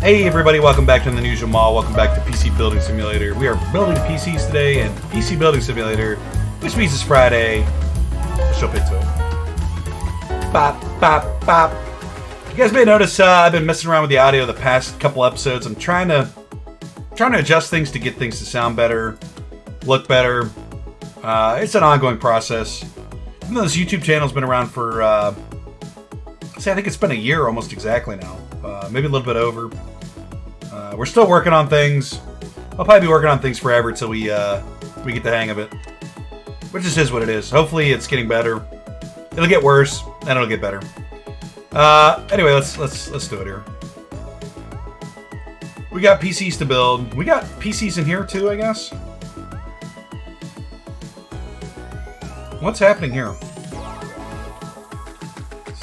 Hey everybody, welcome back to TheUnusualMaw. Welcome back to PC Building Simulator. We are building PCs today in PC Building Simulator, which means it's Friday. Let's jump into it. Bop, bop, bop. You guys may notice I've been messing around with the audio the past couple episodes. I'm trying to adjust things to get things to sound better, look better. It's an ongoing process. Even though this YouTube channel's been around for, I think it's been a year almost exactly now. Maybe a little bit over. We're still working on things. I'll probably be working on things forever till we get the hang of it. Which just is what it is. Hopefully it's getting better. It'll get worse, then it'll get better. Anyway, let's do it here. We got PCs to build. We got PCs in here too, I guess. What's happening here?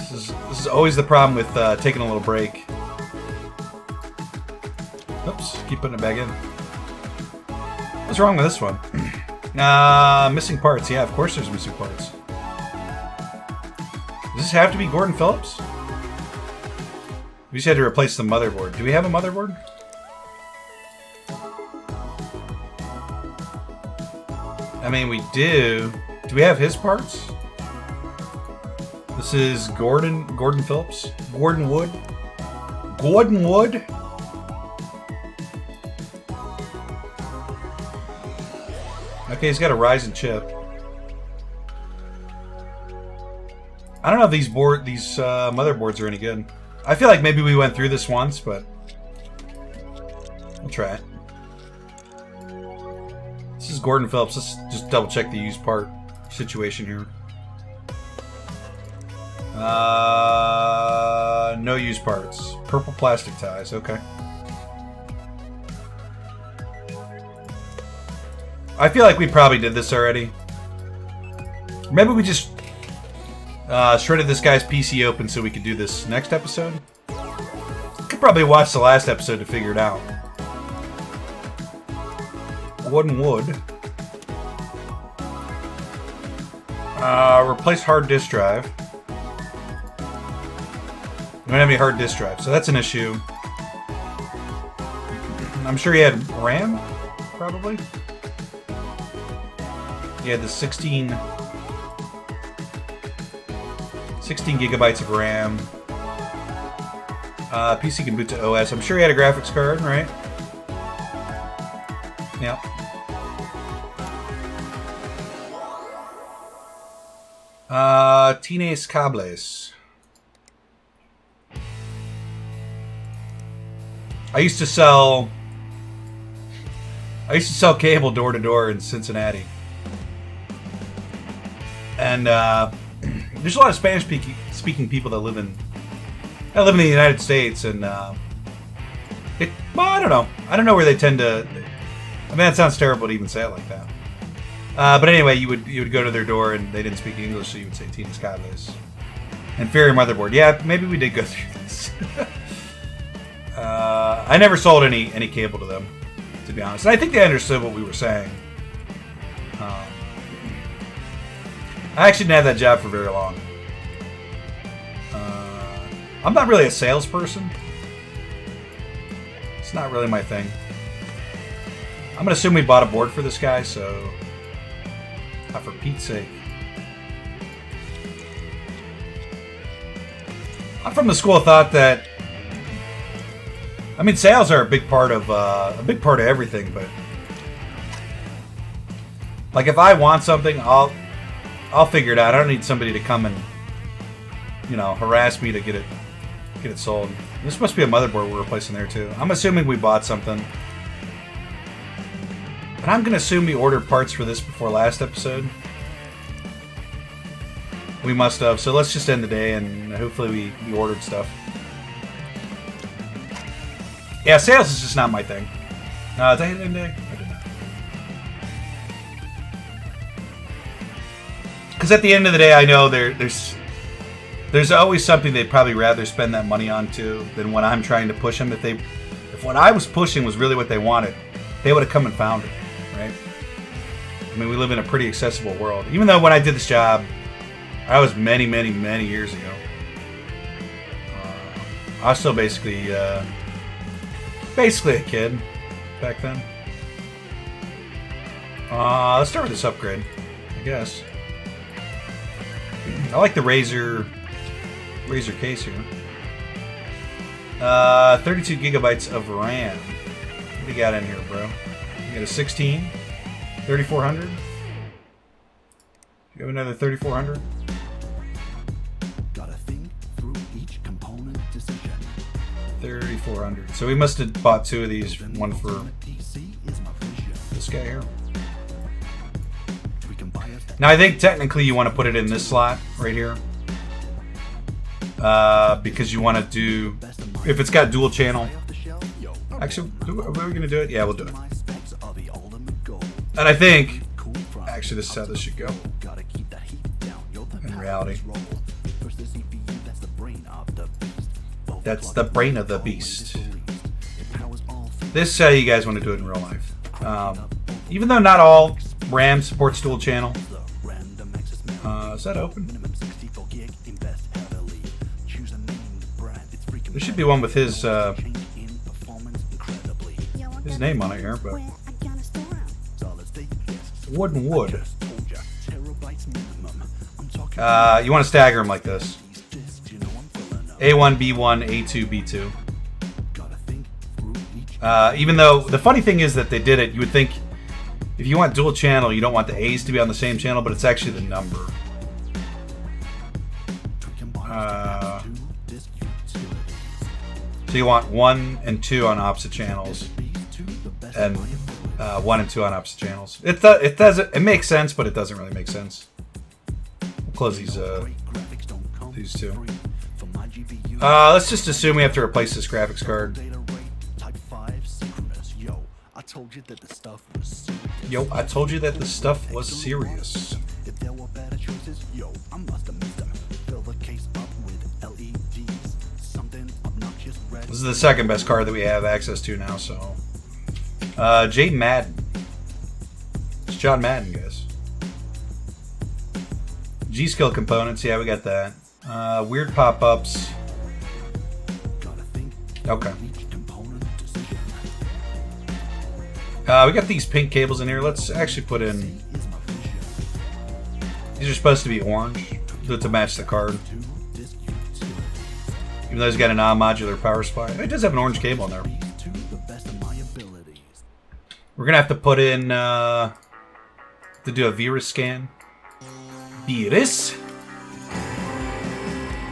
This is always the problem with taking a little break. Oops, keep putting it back in. What's wrong with this one? Missing parts. Yeah, of course there's missing parts. Does this have to be Gordon Phillips? We just had to replace the motherboard. Do we have a motherboard? I mean, we do. Do we have his parts? This is Gordon Phillips? Gordon Wood? Gordon Wood? Okay, he's got a Ryzen chip. I don't know if these motherboards are any good. I feel like maybe we went through this once, but we'll try it. This is Gordon Phillips. Let's just double check the used part situation here. No used parts. Purple plastic ties. Okay. I feel like we probably did this already. Maybe we just shredded this guy's PC open so we could do this next episode. Could probably watch the last episode to figure it out. Wooden wood. Replace hard disk drive. We don't have any hard disk drive, so that's an issue. I'm sure he had RAM, probably. He had the 16 gigabytes of RAM. PC can boot to OS. I'm sure he had a graphics card, right? Yep. Tienes cables. I used to sell cable door to door in Cincinnati. And there's a lot of Spanish-speaking people that live in the United States, and well, I don't know. I don't know where they tend to. I mean, that sounds terrible to even say it like that. But anyway, you would go to their door, and they didn't speak English, so you would say "Tienes cables" and "Inferior motherboard." Yeah, maybe we did go through this. I never sold any cable to them, to be honest, and I think they understood what we were saying. I actually didn't have that job for very long. I'm not really a salesperson. It's not really my thing. I'm going to assume we bought a board for this guy, so... for Pete's sake. I'm from the school of thought that... I mean, sales are a big part of everything, but... like, if I want something, I'll figure it out. I don't need somebody to come and, harass me to get it sold. This must be a motherboard we're replacing there too. I'm assuming we bought something. And I'm gonna assume we ordered parts for this before last episode. We must have. So let's just end the day and hopefully we ordered stuff. Yeah, sales is just not my thing. Did I hit end day? I did not. Because at the end of the day, I know there's always something they'd probably rather spend that money on too than when I'm trying to push them. If what I was pushing was really what they wanted, they would have come and found it, right? I mean, we live in a pretty accessible world. Even though when I did this job, I was many, many, many years ago. I was still basically basically a kid back then. Let's start with this upgrade, I guess. I like the Razer case here. 32 gigabytes of RAM. What do you got in here, bro? You got a 16, 3400. You have another 3400. Gotta think through each component decision. 3400. So we must have bought two of these. One for this guy here. Now I think technically you want to put it in this slot right here, because you want to do, if it's got dual channel. Actually, are we gonna do it? Yeah, we'll do it. And I think, actually, this is how this should go. In reality, that's the brain of the beast. This is how you guys want to do it in real life. Even though not all RAM supports dual channel. Is that open? There should be one with his name on it here, but wood and wood. You want to stagger them like this: A1, B1, A2, B2. Even though the funny thing is that they did it, you would think if you want dual channel, you don't want the A's to be on the same channel, but it's actually the number. So you want 1 and 2 on opposite channels, and 1 and 2 on opposite channels. It makes sense, but it doesn't really make sense. We'll close these two. Let's just assume we have to replace this graphics card. Yo, I told you that the stuff was serious. If there were better choices, yo, I must have missed them. Fill the case up with LEDs. Something obnoxious red. This is the second best card that we have access to now, so. Jay Madden. It's John Madden, guys. G-Skill components, yeah, we got that. Weird pop-ups. Okay. We got these pink cables in here. Let's actually put in... These are supposed to be orange to match the card. Even though it's got a non-modular power supply. It does have an orange cable in there. We're going to have to put in... to do a virus scan. Virus?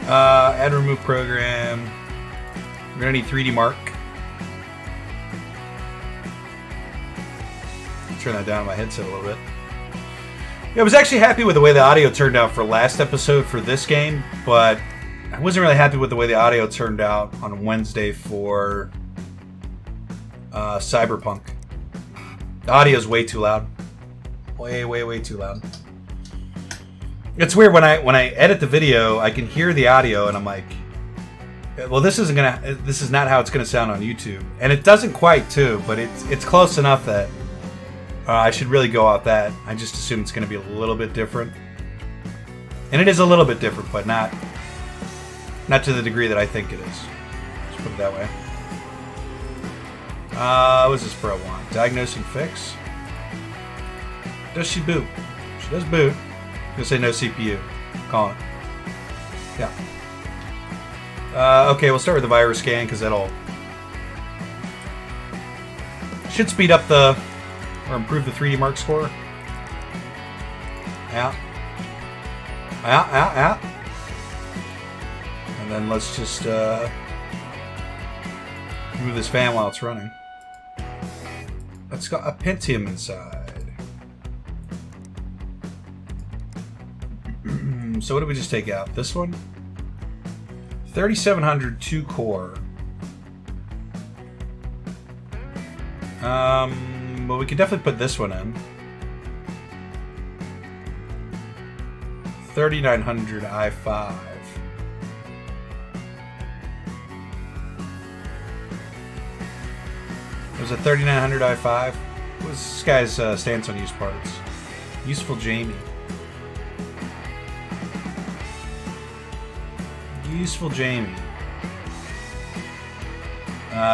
Add remove program. We're going to need 3D Mark. Turn that down on my headset a little bit. Yeah, I was actually happy with the way the audio turned out for last episode for this game, but I wasn't really happy with the way the audio turned out on Wednesday for Cyberpunk. The audio is way too loud. Way too loud. It's weird when I edit the video, I can hear the audio and I'm like, well, this is not how it's gonna sound on YouTube, and it doesn't quite too, but it's close enough that. I should really go out that. I just assume it's going to be a little bit different. And it is a little bit different, but not to the degree that I think it is. Let's put it that way. What does this bro want? Diagnose and fix? Does she boot? She does boot. I'm going to say no CPU. Calling it. Yeah. Okay, we'll start with the virus scan, because that'll... should speed up the... or improve the 3D Mark score. Yeah. And then let's just move this fan while it's running. Let's got a Pentium inside. So what did we just take out? This one? 3700 2-core. Well, we could definitely put this one in. 3900 i5. There's a 3900 i5. What's this guy's stance on used parts? Useful Jamie. Useful Jamie.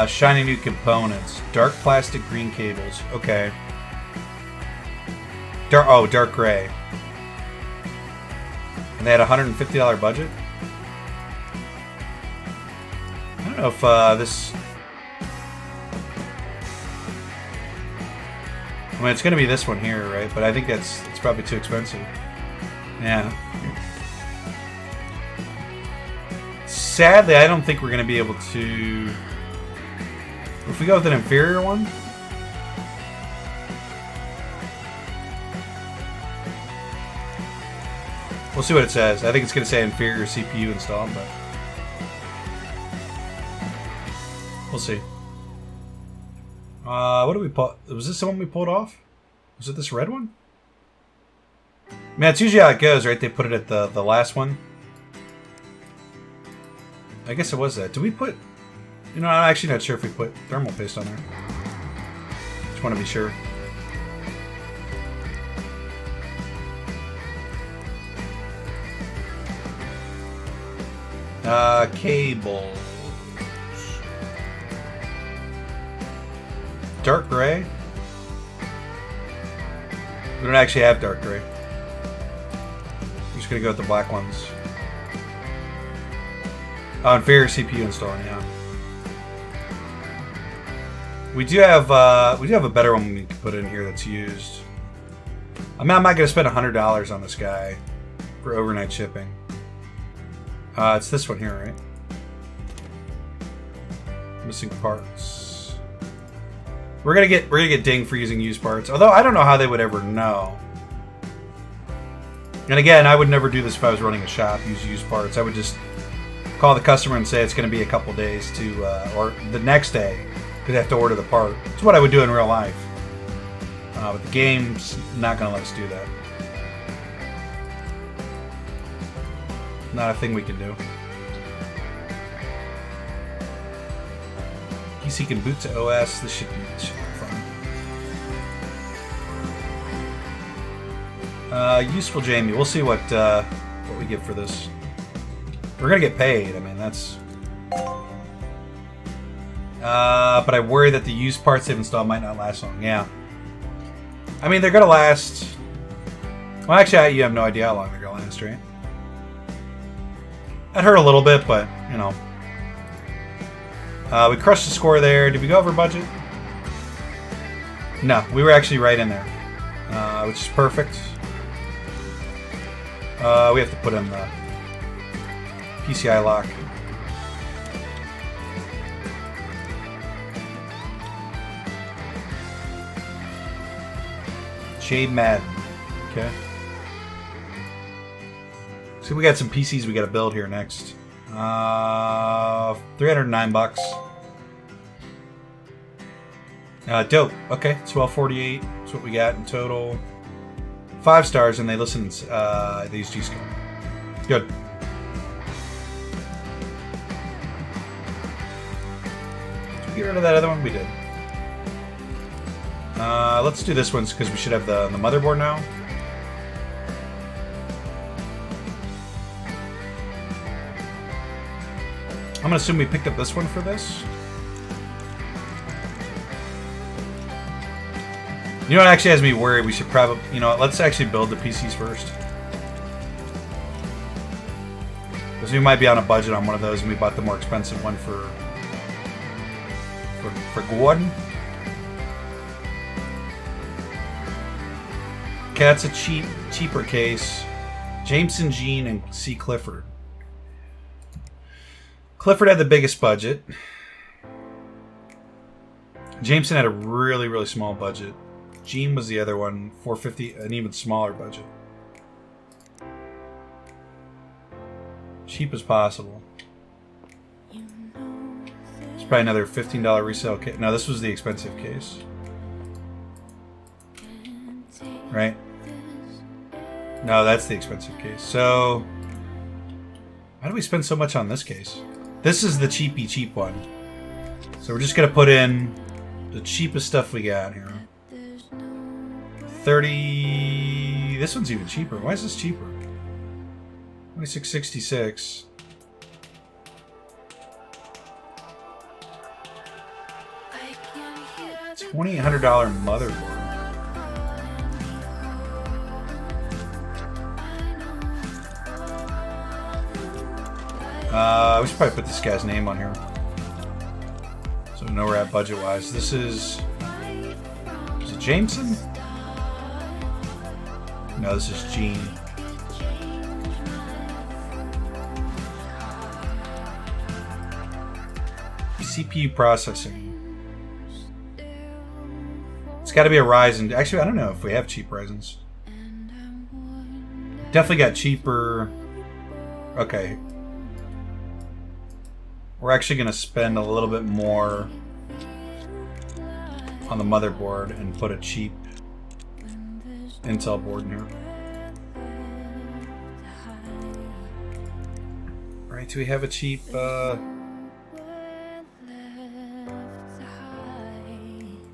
Shiny new components. Dark plastic green cables. Okay. Dark gray. And they had a $150 budget? I don't know if this... I mean, it's going to be this one here, right? But I think it's probably too expensive. Yeah. Sadly, I don't think we're going to be able to... If we go with an inferior one... We'll see what it says. I think it's going to say inferior CPU installed, but... We'll see. What did we pull? Was this the one we pulled off? Was it this red one? Man, it's usually how it goes, right? They put it at the last one. I guess it was that. Did we put... You know, I'm actually not sure if we put thermal paste on there. Just want to be sure. Cables. Dark gray? We don't actually have dark gray. We're just gonna go with the black ones. Oh, inferior CPU installing, yeah. We do have a better one we can put in here that's used. I mean, I'm not gonna spend $100 on this guy for overnight shipping. It's this one here, right? Missing parts. We're gonna get dinged for using used parts. Although I don't know how they would ever know. And again, I would never do this if I was running a shop. Use used parts. I would just call the customer and say it's going to be a couple days to, or the next day, they'd have to order the part. It's what I would do in real life. But the game's not going to let us do that. Not a thing we can do. PC can boot to OS. This should be fun. Useful Jamie. We'll see what we get for this. We're gonna get paid. I mean, that's. But I worry that the used parts they've installed might not last long. Yeah. I mean, they're gonna last. Well, actually, you have no idea how long they're gonna last, right? That hurt a little bit, but you know. We crushed the score there. Did we go over budget? No, we were actually right in there, which is perfect. We have to put in the PCI lock. Shade Madden. Okay. So we got some PCs we got to build here next. $309. Dope. Okay, 1248. That's what we got in total. 5 stars, and they listen. They use G-Skill. Good. Did we get rid of that other one? We did. Let's do this one because we should have the motherboard now. I'm gonna assume we picked up this one for this. You know what actually has me worried? We should probably, you know, let's actually build the PCs first. Because we might be on a budget on one of those and we bought the more expensive one for Gordon. Okay, that's a cheaper case. Jameson, Jean, and C. Clifford. Clifford had the biggest budget. Jameson had a really, really small budget. Jean was the other one, $450, an even smaller budget. Cheap as possible. It's probably another $15 resale case. No, this was the expensive case. Right? No, that's the expensive case. So, why do we spend so much on this case? This is the cheap one. So we're just going to put in the cheapest stuff we got here. 30... This one's even cheaper. Why is this cheaper? 2666. $2,800 motherboard. We should probably put this guy's name on here, so we know we're at budget-wise. This is it Jameson? No, this is Gene. CPU processing. It's got to be a Ryzen. Actually, I don't know if we have cheap Ryzens. Definitely got cheaper. Okay. We're actually going to spend a little bit more on the motherboard and put a cheap Intel board in here. Right, do we have a cheap...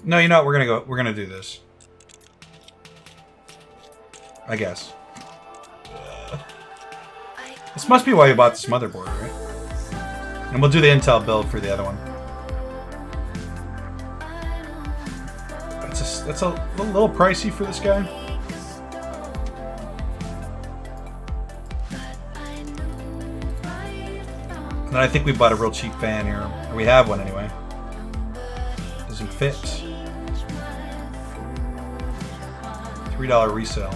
No, you know what? We're gonna do this. I guess. This must be why you bought this motherboard, right? And we'll do the Intel build for the other one. That's a little pricey for this guy. And then I think we bought a real cheap fan here. Or we have one anyway. Doesn't fit. $3 resale.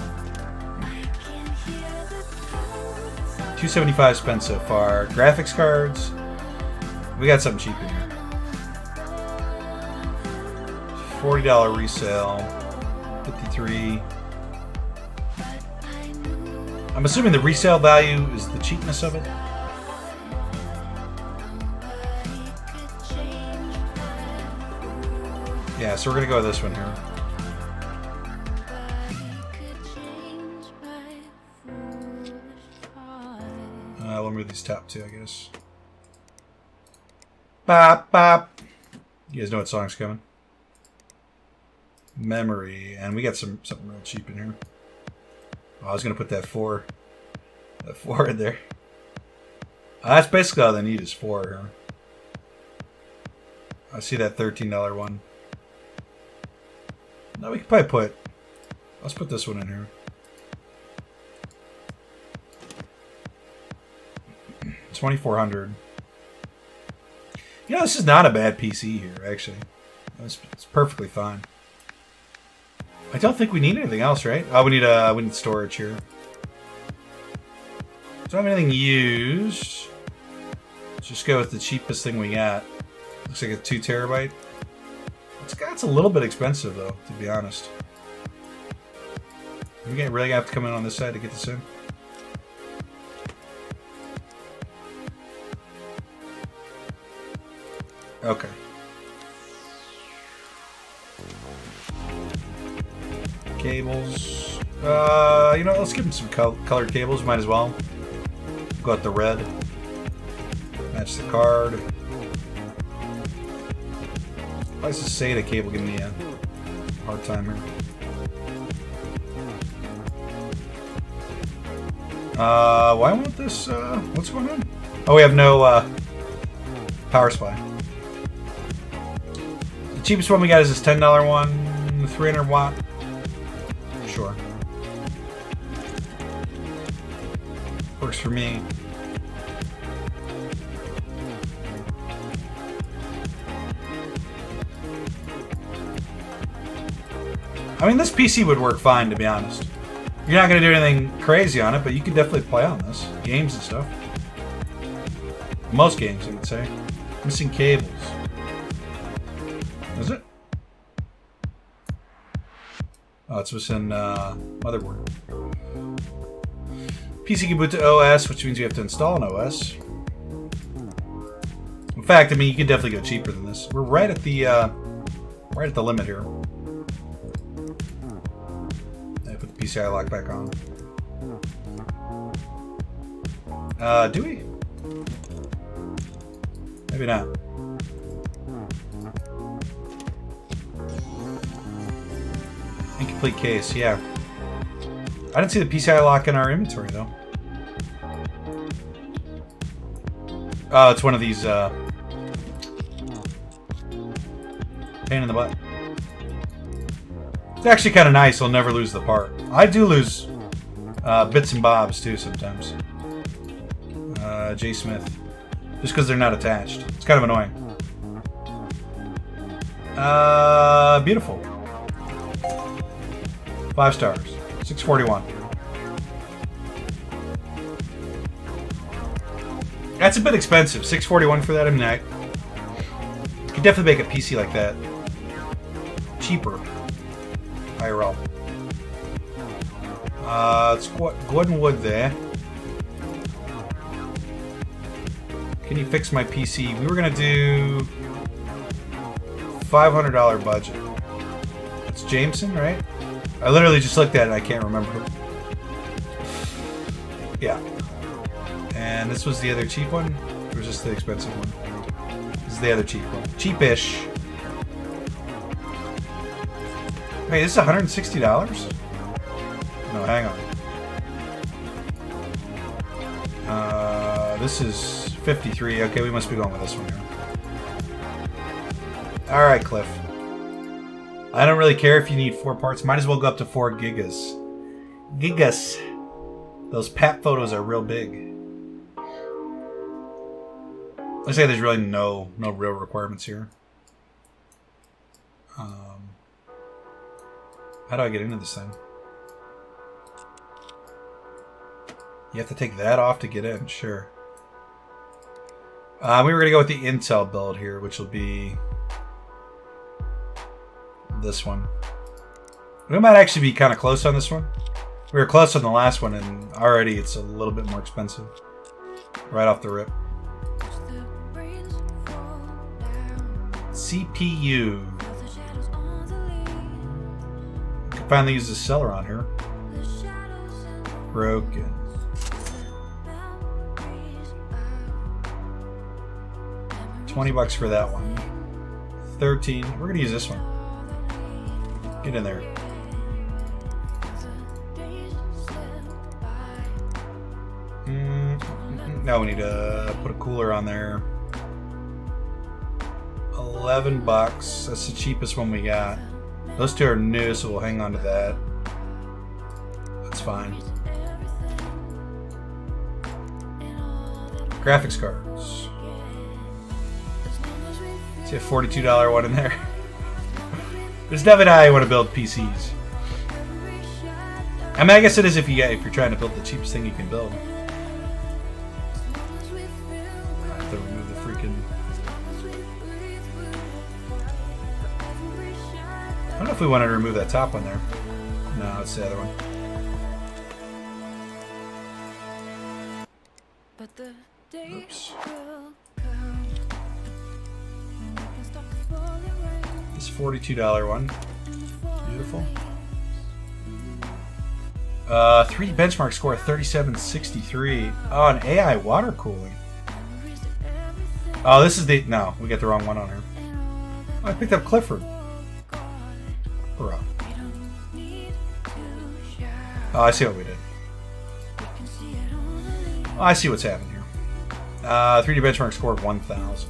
$275 spent so far. Graphics cards. We got something cheap in here. $40 resale. 53. I'm assuming the resale value is the cheapness of it. Yeah, so we're gonna go with this one here. We'll move these top two, I guess. Bop, bop. You guys know what song's coming? Memory, and we got something real cheap in here. Oh, I was gonna put that four in there. That's basically all they need is 4 here. I see that $13 one. No, we can probably let's put this one in here. $2,400. You know, this is not a bad PC here, actually. It's perfectly fine. I don't think we need anything else, right? Oh, we need storage here. Don't have anything used. Let's just go with the cheapest thing we got. Looks like a 2 terabyte. It's a little bit expensive, though, to be honest. We really have to come in on this side to get this in. Okay. Cables. You know, let's give them some colored cables. Might as well. Go with the red. Match the card. Why does this SATA cable give me a hard time here? Why won't this, what's going on? Oh, we have no, power supply. The cheapest one we got is this $10 one, 300 watt. Sure. Works for me. I mean, this PC would work fine, to be honest. You're not going to do anything crazy on it, but you could definitely play on this. Games and stuff. Most games, I would say. Missing cables. Is it? Oh, it's missing motherboard. PC can boot to OS, which means you have to install an OS. In fact, I mean, you can definitely go cheaper than this. We're right at the limit here. Put the PCI lock back on. Do we? Maybe not. Incomplete case, yeah. I didn't see the PCI lock in our inventory, though. Oh, it's one of these, pain in the butt. It's actually kind of nice. I'll never lose the part. I do lose bits and bobs too sometimes. J. Smith. Just because they're not attached. It's kind of annoying. Beautiful. 5 stars. 641. That's a bit expensive. 641 for that. I mean, I could definitely make a PC like that cheaper. IRL. Let's go ahead and wood there. Can you fix my PC? We were gonna do $500 budget. It's Jameson, right? I literally just looked at it and I can't remember. Yeah. And this was the other cheap one? Or was this the expensive one? This is the other cheap one. Cheapish. Wait, this is $160? No, hang on. This is 53. Okay, we must be going with this one here. Alright, Cliff. I don't really care if you need 4 parts. Might as well go up to 4 gigas. Gigas. Those PAP photos are real big. I say there's really no real requirements here. How do I get into this thing? You have to take that off to get in, sure. We were going to go with the Intel build here, which will be this one. We might actually be kind of close on this one. We were close on the last one, and already it's a little bit more expensive. Right off the rip. CPU. Can finally use the seller on here. Broken. $20 for that one. 13. We're gonna use this one. Get in there. Now we need to put a cooler on there. $11. That's the cheapest one we got. Those two are new, so we'll hang on to that. That's fine. Graphics cards. See a $42 one in there. There's definitely how you want to build PCs. I mean, I guess it is if you're trying to build the cheapest thing you can build. I have to remove the freaking. I don't know if we wanted to remove that top one there. No, it's the other one. Oops. This $42 one. Beautiful. 3D benchmark score 3763. Oh, an AI water cooling. Oh, this is the. No, we got the wrong one on here. Oh, I picked up Clifford. Hurrah. Oh, I see what we did. Oh, I see what's happening here. 3D benchmark score of 1000.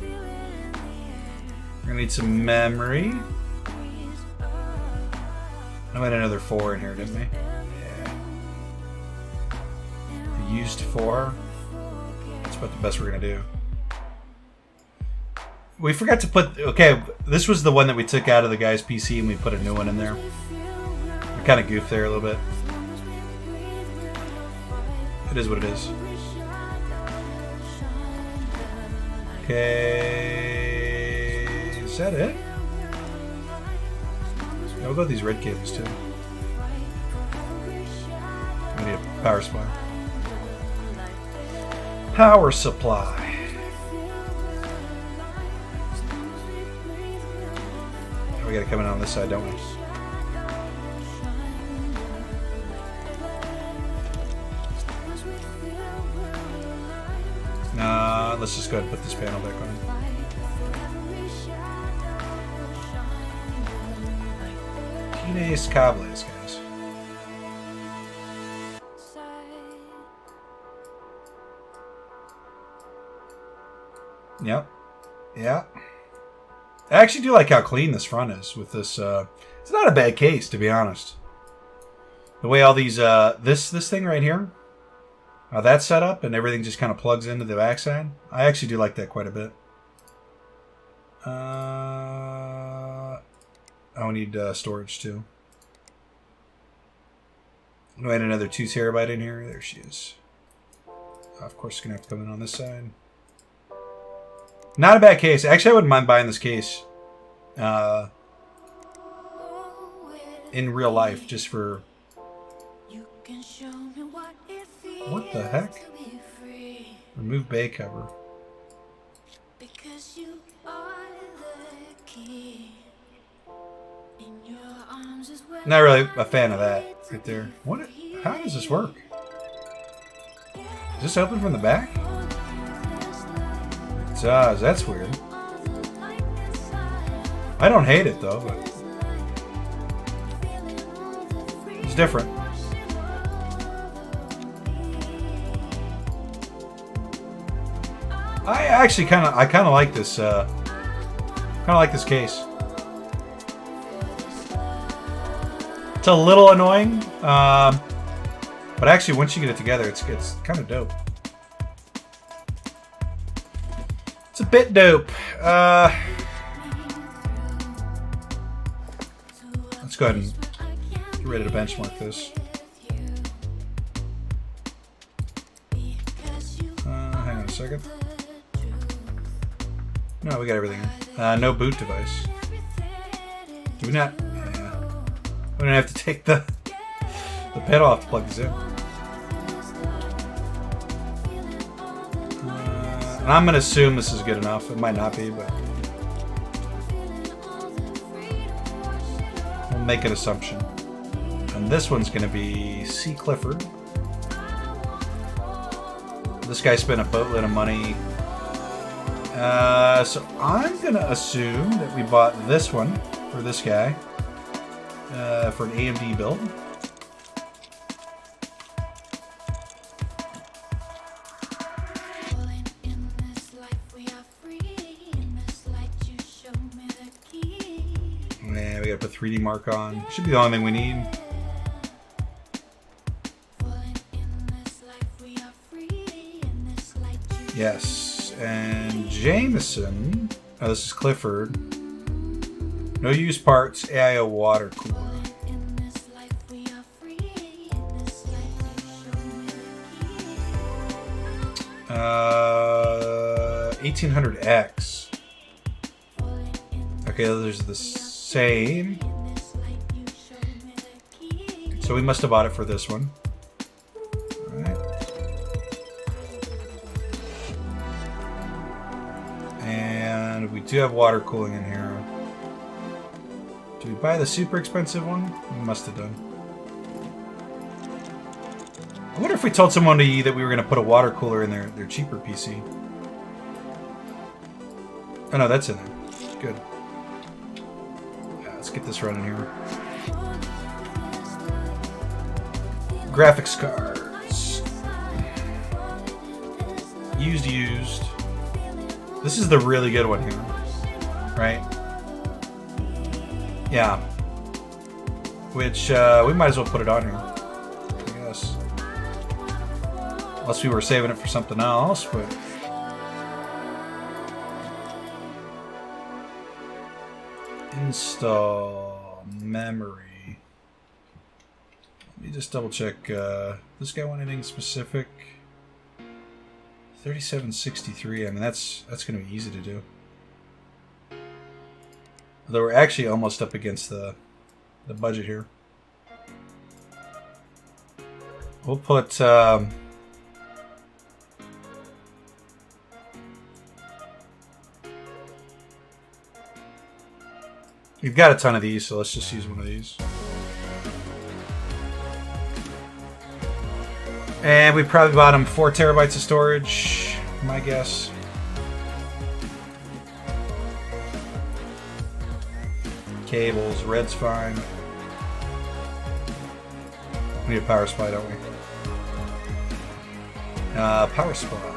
We're gonna need some memory. I had another 4 in here, didn't we? Yeah. We used 4. That's about the best we're gonna do. We forgot to put. Okay, this was the one that we took out of the guy's PC and we put a new one in there. We kind of goofed there a little bit. It is what it is. Okay, is that it? Yeah, we'll go with these red cables too. We need a power supply. Power supply. We gotta come in on this side, don't we? Nah, let's just go ahead and put this panel back on. Teenage cables, guys. Yep. Yeah. I actually do like how clean this front is with this. It's not a bad case, to be honest. The way all these this thing right here, how that's set up and everything just kind of plugs into the backside. I actually do like that quite a bit. I need storage too. I'm gonna add another 2 terabyte in here. There she is. Of course, it's gonna have to come in on this side. Not a bad case. Actually, I wouldn't mind buying this case in real life, just for. What the heck? Remove bay cover. Not really a fan of that right there. What? How does this work? Is this open from the back? It does. That's weird. I don't hate it though, but it's different. I actually kind of like this. Case. It's a little annoying, but actually, once you get it together, it's kind of dope. It's a bit dope. Let's go ahead and get ready to benchmark this. Hang on a second. No, we got everything in. No boot device. Do we not? Yeah. We don't have to take the pedal off to plug this in. And I'm going to assume this is good enough. It might not be, but we'll make an assumption. And this one's going to be C. Clifford. This guy spent a boatload of money. So I'm going to assume that we bought this one for this guy for an AMD build. Yeah, we got to put 3D mark on. Should be the only thing we need. Yes. And Jameson. Oh, this is Clifford. No use parts. AIO water cooler. 1800X. Okay, those are the same. So we must have bought it for this one. Alright. And we do have water cooling in here. Did we buy the super expensive one? We must have done. I wonder if we told someone that we were going to put a water cooler in their cheaper PC. Oh no, that's in there. Good. Yeah, let's get this running here. Graphics cards. Used. This is the really good one here. Right? Yeah. Which, we might as well put it on here. I guess. Unless we were saving it for something else, but... Install memory. Let me just double check. This guy want anything specific? 3763. I mean, that's going to be easy to do. Although we're actually almost up against the budget here. We'll put. We've got a ton of these, so let's just use one of these. And we probably bought him 4 terabytes of storage, my guess. Cables, red's fine. We need a power supply, don't we? Power supply.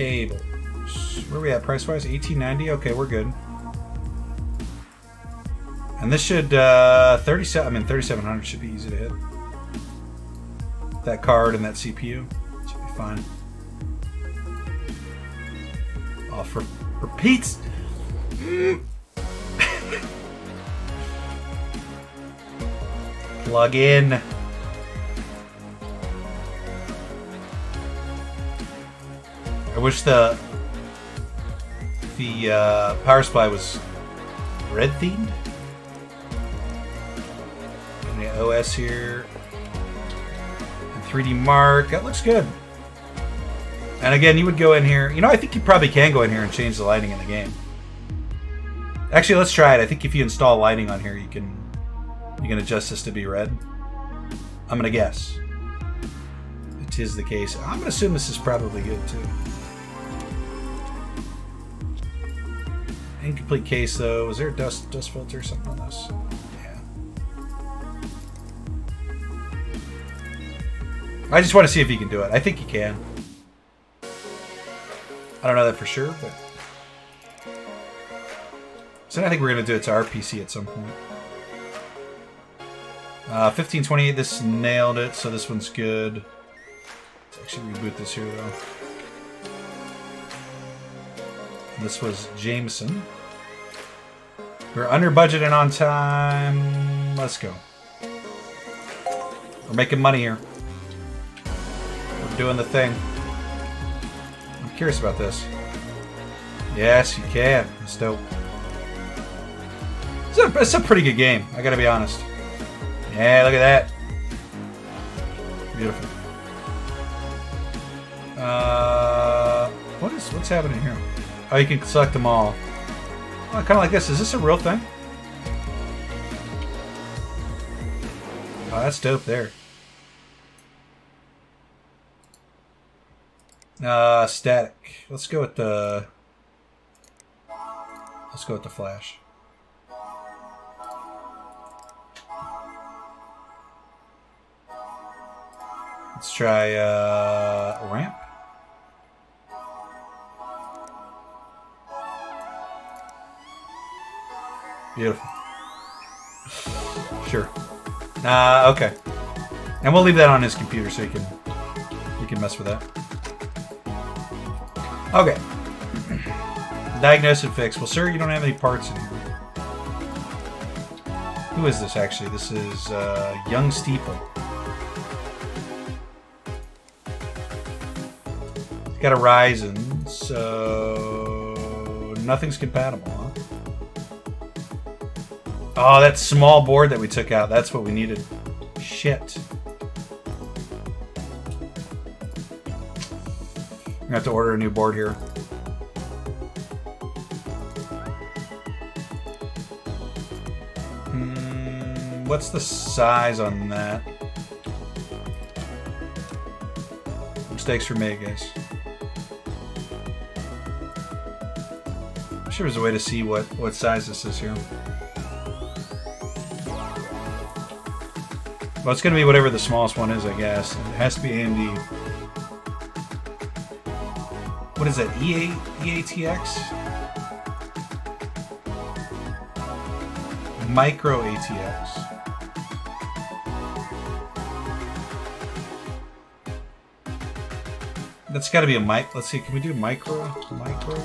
cables. Where are we at price-wise? $18.90. Okay, we're good. And this should 3700 should be easy to hit. That card and that CPU should be fine. Oh, for Pete's. Plug in. I wish the power supply was red themed. And the OS here. And 3D Mark. That looks good. And again, you would go in here. You know, I think you probably can go in here and change the lighting in the game. Actually, let's try it. I think if you install lighting on here, you can adjust this to be red. I'm gonna guess. It is the case. I'm gonna assume this is probably good too. Incomplete case though. Was there a dust filter or something on this? Yeah. I just want to see if you can do it. I think you can. I don't know that for sure, but so I think we're gonna do it to our PC at some point. 1528. This nailed it, so this one's good. Let's actually reboot this here though. This was Jameson. We're under budget and on time. Let's go. We're making money here. We're doing the thing. I'm curious about this. Yes, you can. It's dope. It's a pretty good game, I gotta be honest. Yeah, look at that. Beautiful. What's happening here? Oh, you can select them all. Oh, kind of like this. Is this a real thing? Oh, that's dope there. Static. Let's go with the flash. Let's try ramp. Beautiful. Sure. Okay. And we'll leave that on his computer so he can mess with that. Okay. Diagnose and fix. Well, sir, you don't have any parts anymore. Who is this, actually? This is Young Steeple. Got a Ryzen, so nothing's compatible, huh? Oh, that small board that we took out. That's what we needed. Shit. I'm gonna have to order a new board here. What's the size on that? Mistakes were made, guys. I'm sure there's a way to see what size this is here. Well, it's going to be whatever the smallest one is, I guess. It has to be AMD. What is that? EATX? Micro ATX. That's got to be a mic. Let's see. Can we do micro? Micro?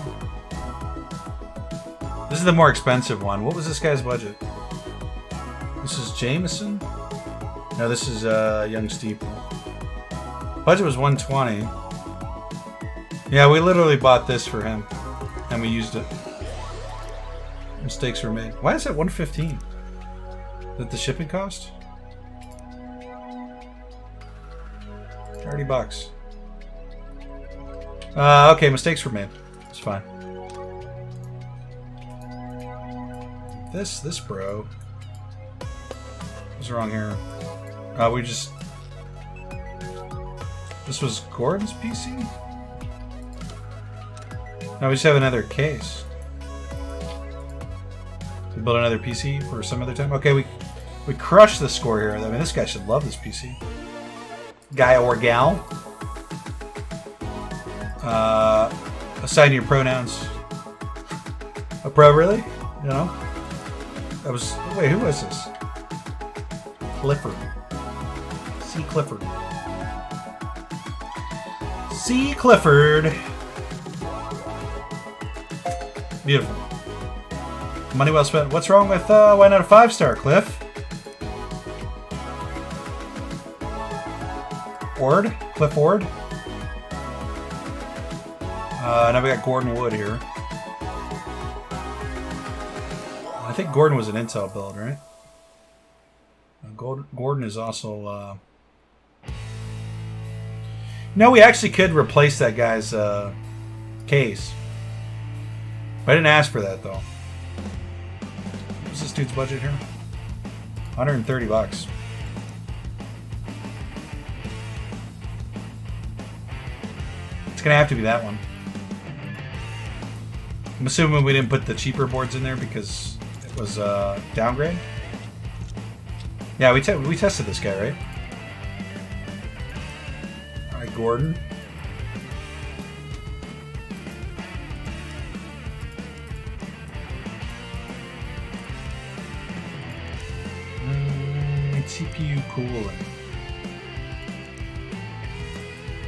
This is the more expensive one. What was this guy's budget? This is Jameson? No, this is Young Steeple. Budget was 120. Yeah, we literally bought this for him, and we used it. Mistakes were made. Why is that 115? Is that the shipping cost? $30. Okay, mistakes were made. It's fine. This bro. What's wrong here? This was Gordon's PC? No, we just have another case. We build another PC for some other time. Okay, we crushed the score here. I mean, this guy should love this PC. Guy or gal. assign your pronouns. A pro, really? You know? That was... Wait, who was this? Clifford. C. Clifford. C. Clifford. Beautiful. Money well spent. What's wrong with why not a 5-star, Cliff? Ord? Cliff Ord? Now we got Gordon Wood here. I think Gordon was an Intel build, right? Gordon is also... No, we actually could replace that guy's case. I didn't ask for that, though. What's this dude's budget here? 130 bucks. It's gonna have to be that one. I'm assuming we didn't put the cheaper boards in there because it was downgrade. Yeah, we tested this guy, right? All right, Gordon. CPU cooling.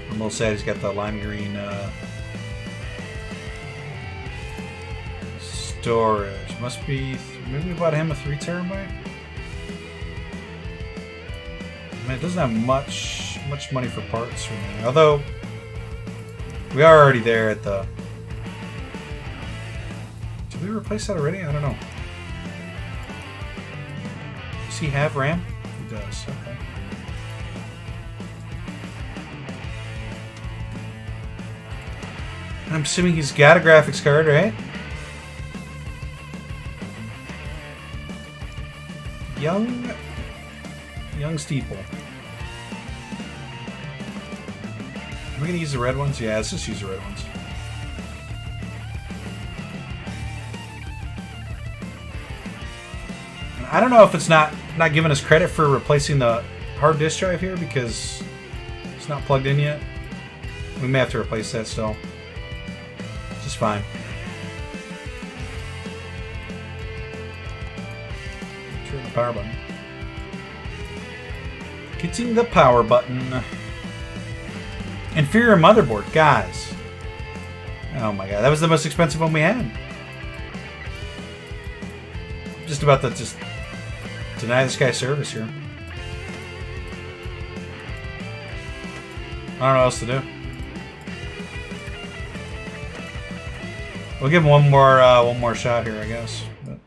I'm a little sad he's got the lime green storage. Must be maybe we bought him a 3 terabyte. I mean, it doesn't have much money for parts for me. Although we are already there at the. Did we replace that already? I don't know. Does he have RAM? He does. Okay. And I'm assuming he's got a graphics card, right? Young Steeple. Are we gonna use the red ones? Yeah, let's just use the red ones. And I don't know if it's not giving us credit for replacing the hard disk drive here because it's not plugged in yet. We may have to replace that still. Just fine. Turn the power button. Getting the power button. Inferior motherboard, guys. Oh my god, that was the most expensive one we had. Just about to just deny this guy service here. I don't know what else to do. We'll give him one more shot here, I guess. But.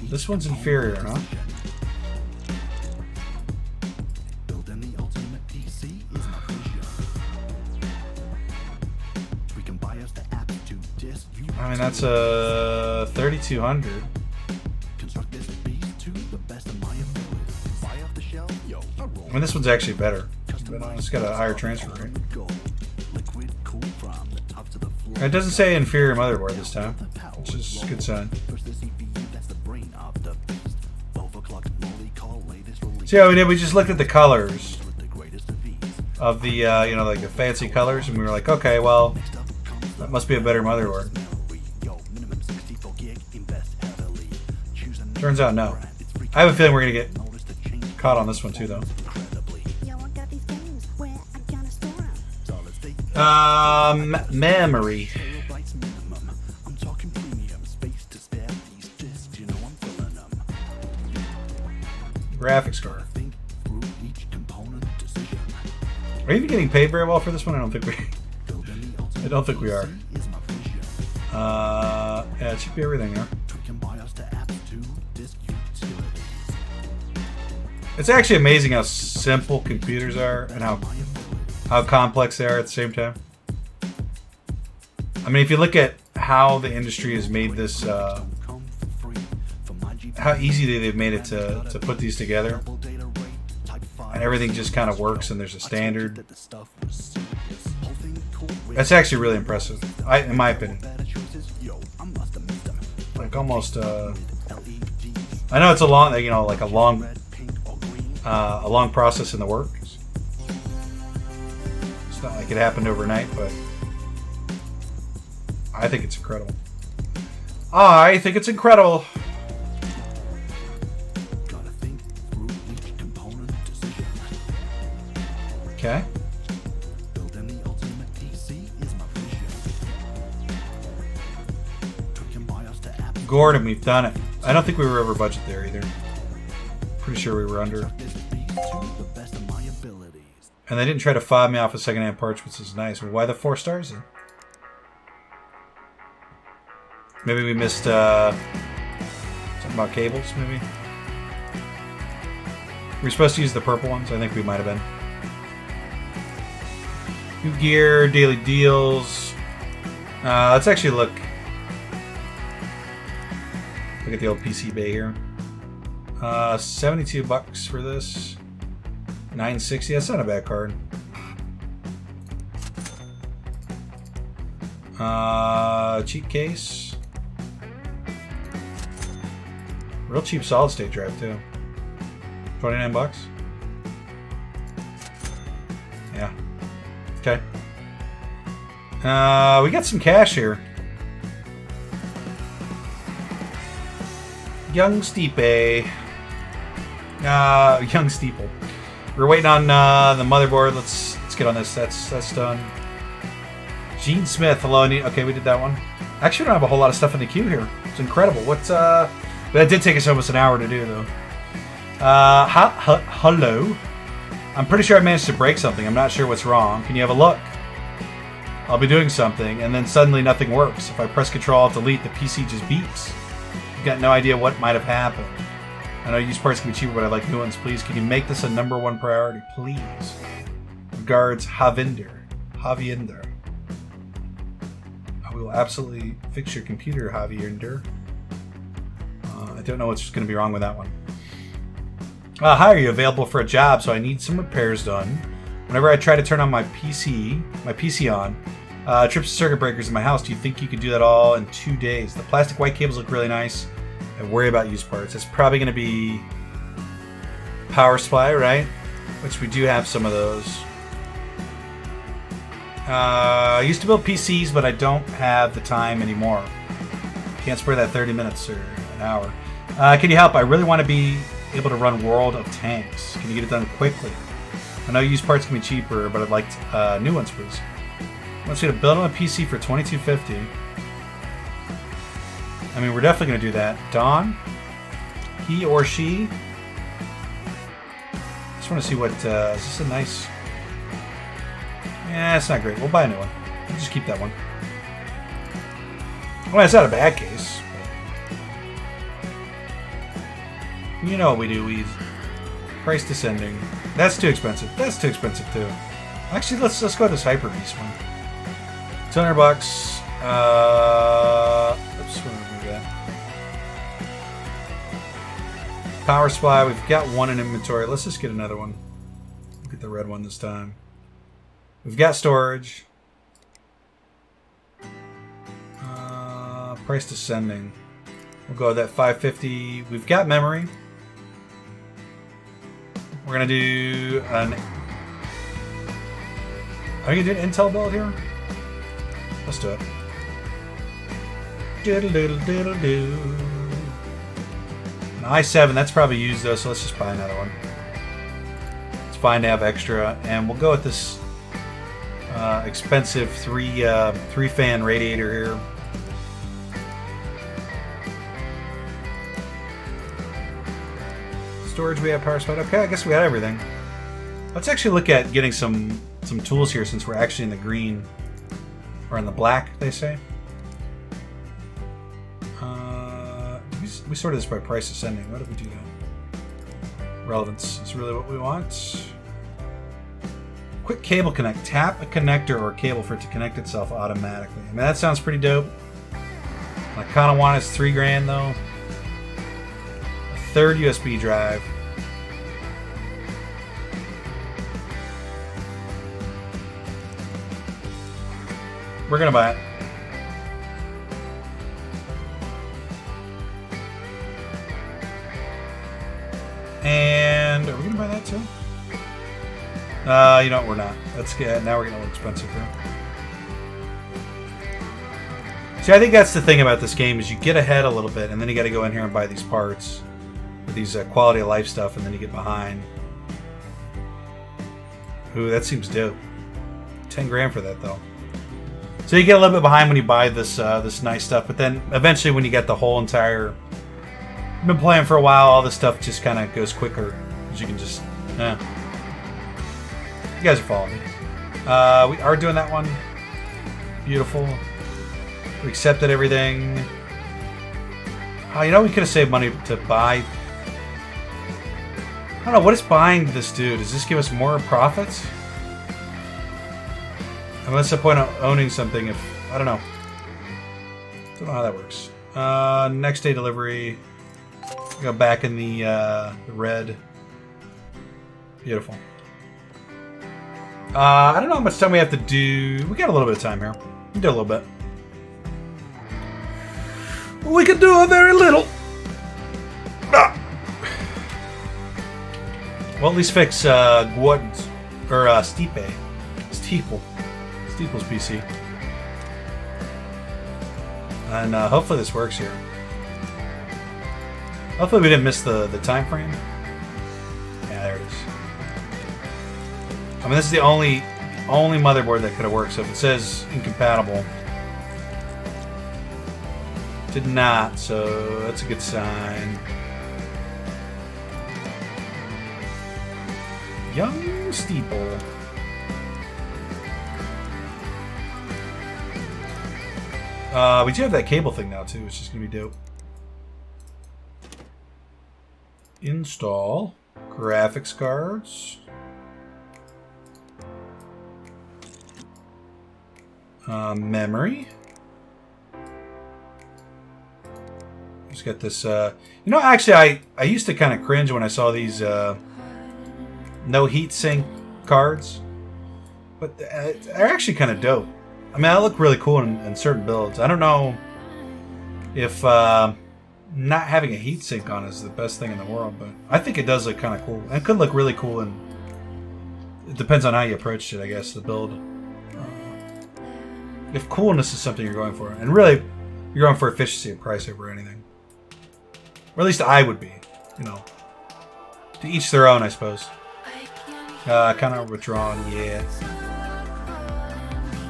This one's inferior, huh? I mean, that's a 3200. I mean, this one's actually better. But it's got a higher transfer rate. It doesn't say inferior motherboard this time, which is a good sign. See how we did? We just looked at the colors of the, you know, like the fancy colors, and we were like, okay, well, that must be a better motherboard. Turns out, no. I have a feeling we're gonna get caught on this one too, though. Memory. Graphics card. Are you even getting paid very well for this one? I don't think we are. Yeah, it should be everything there. It's actually amazing how simple computers are and how complex they are at the same time. I mean, if you look at how the industry has made this, how easy they've made it to put these together, and everything just kind of works, and there's a standard. That's actually really impressive, in my opinion. Like almost, I know it's a long, you know, like a long process in the work. it happened overnight, but I think it's incredible. I think it's incredible. Gotta think through each component decision. Okay. Building the ultimate PC is my vision. Tweaking BIOS to apps. Gordon, we've done it. I don't think we were over budget there either. Pretty sure we were under. This beat to the best of my abilities. And they didn't try to fob me off with secondhand parts, which is nice. Well, why the 4 stars then? Maybe we missed something about cables, maybe? We were supposed to use the purple ones. I think we might have been. New gear, daily deals. Let's actually look at the old PC bay here. 72 bucks for this. 960. That's not a bad card. Cheap case. Real cheap solid state drive too. 29 bucks. Yeah. Okay. We got some cash here. Young Steeple. Young Steeple. We're waiting on the motherboard. Let's get on this. That's done. Gene Smith. Hello. Okay, we did that one. Actually, we don't have a whole lot of stuff in the queue here. It's incredible. What's But that did take us almost an hour to do though. Hello. I'm pretty sure I managed to break something. I'm not sure what's wrong. Can you have a look? I'll be doing something, and then suddenly nothing works. If I press Control-Alt-Delete, the PC just beeps. I've got no idea what might have happened. I know used parts can be cheaper, but I'd like new ones. Please, can you make this a #1 priority? Please. Regards, Javinder. I will absolutely fix your computer, Javinder. I don't know what's going to be wrong with that one. Hi, are you available for a job? So I need some repairs done. Whenever I try to turn on my PC on, trips to circuit breakers in my house. Do you think you could do that all in 2 days? The plastic white cables look really nice. I worry about used parts. It's probably going to be power supply, right? Which we do have some of those. I used to build PCs, but I don't have the time anymore. Can't spare that 30 minutes or an hour. Can you help? I really want to be able to run World of Tanks. Can you get it done quickly? I know used parts can be cheaper, but I'd like new ones, please. I want you to build on a PC for $22.50. I mean, we're definitely going to do that. Don? He or she? Just want to see what... is this a nice... Yeah, it's not great. We'll buy a new one. We'll just keep that one. Well, it's not a bad case. But... You know what we do, we... Price descending. That's too expensive. That's too expensive, too. Actually, let's go with this Hyper Beast one. $200 bucks. Oops, what did we do that? Power supply. We've got one in inventory. Let's just get another one. We'll get the red one this time. We've got storage. Price descending. We'll go with that $550. We've got memory. We're gonna do an. Are you gonna do an Intel build here? Let's do it. Diddle-diddle-diddle-doo. An i7, that's probably used though, so let's just buy another one. It's fine to have extra, and we'll go with this expensive three fan radiator here. Storage, we have power supply. Okay, I guess we got everything. Let's actually look at getting some tools here since we're actually in the green. Or in the black, they say. We sorted this by price ascending. What did we do now? Relevance is really what we want. Quick cable connect. Tap a connector or a cable for it to connect itself automatically. I mean, that sounds pretty dope. I kind of want is $3,000 though. A third USB drive. We're gonna buy it. And are we gonna buy that too? You know what? We're not. That's good. Now we're getting a little expensive here. See, I think that's the thing about this game is you get ahead a little bit, and then you got to go in here and buy these parts, with these quality of life stuff, and then you get behind. Ooh, that seems dope. 10 grand for that though. So you get a little bit behind when you buy this this nice stuff, but then eventually when you get the whole entire, you've been playing for a while, all this stuff just kind of goes quicker because you can just. You guys are following me. We are doing that one. Beautiful. We accepted everything. Oh, you know, we could have saved money to buy. I don't know, what is buying this dude? Does this give us more profits? And what's the point of owning something if... I don't know. Don't know how that works. Next day delivery. Go back in the red. Beautiful. I don't know how much time we have to do. We got a little bit of time here. We can do a little bit. We can do a very little. Ah. Well, at least fix Gordon's or Steeple's PC, and hopefully this works here. Hopefully we didn't miss the time frame. Yeah, there it is. I mean, this is the only motherboard that could have worked. So if it says incompatible, did not. So that's a good sign. Young Steeple. We do have that cable thing now too, which is gonna be dope. Install graphics cards. Memory. Just got this. You know, actually, I used to kind of cringe when I saw these no heatsink cards, but they're actually kind of dope. I mean, I look really cool in certain builds. I don't know if not having a heatsink on is the best thing in the world, but I think it does look kind of cool. It could look really cool, and it depends on how you approach it, I guess, the build. If coolness is something you're going for, and really, you're going for efficiency and price over anything. Or at least I would be, you know. To each their own, I suppose. Kind of withdrawn, yeah.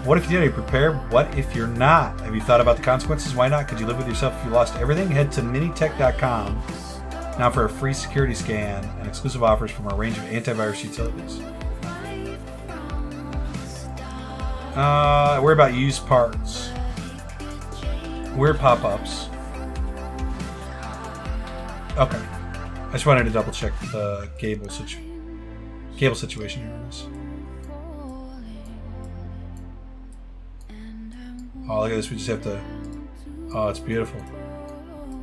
What if you did? Are you prepared? What if you're not? Have you thought about the consequences? Why not? Could you live with yourself if you lost everything? Head to minitech.com now for a free security scan and exclusive offers from a range of antivirus utilities. Worry about used parts. Weird pop-ups. Okay. I just wanted to double check the cable situation here on this. Oh, look at this. We just have to... Oh, it's beautiful.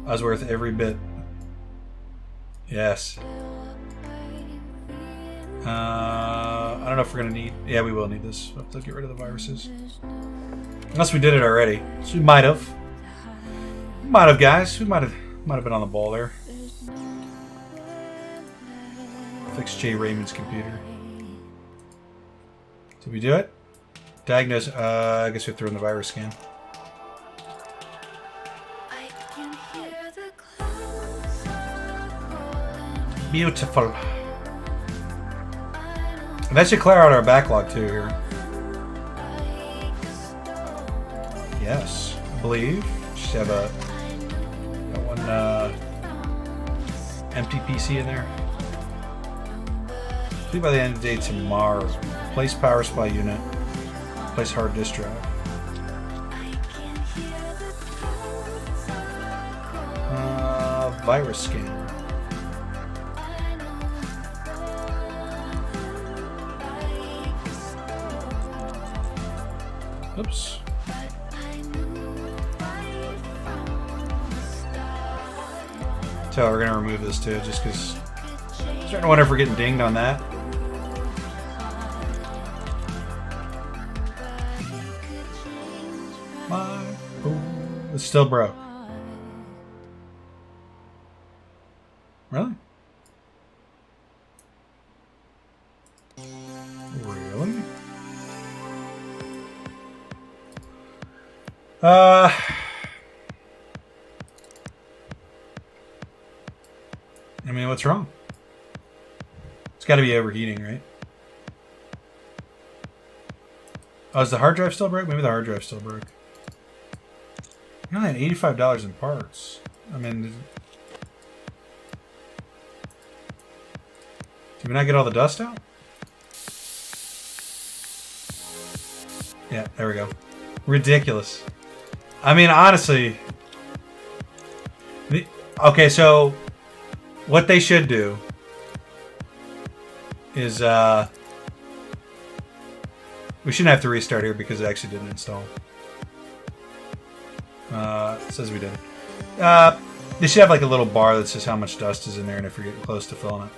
I was worth every bit. Yes. I don't know if we're going to need... Yeah, we will need this. We'll have to get rid of the viruses. Unless we did it already. So we might have. Might have, guys. We might have been on the ball there. Fix Jay Raymond's computer. Did we do it? Diagnose. I guess we have to run the virus scan. Beautiful. That should clear out our backlog too here. Yes, I believe. Should have got one empty PC in there. Due by the end of the day tomorrow. Place power supply unit. Place hard disk drive. Virus scan. Oops. So we're gonna remove this too, just because I'm starting to wonder if we're getting dinged on that. It's still broke. Really? I mean, what's wrong? It's got to be overheating, right? Oh, is the hard drive still broke? Maybe the hard drive still broke. You only had $85 in parts. I mean, did we not get all the dust out? Yeah, there we go. Ridiculous. I mean, honestly. Okay, so what they should do is we shouldn't have to restart here because it actually didn't install. It says we did. They should have like a little bar that says how much dust is in there and if you're getting close to filling it.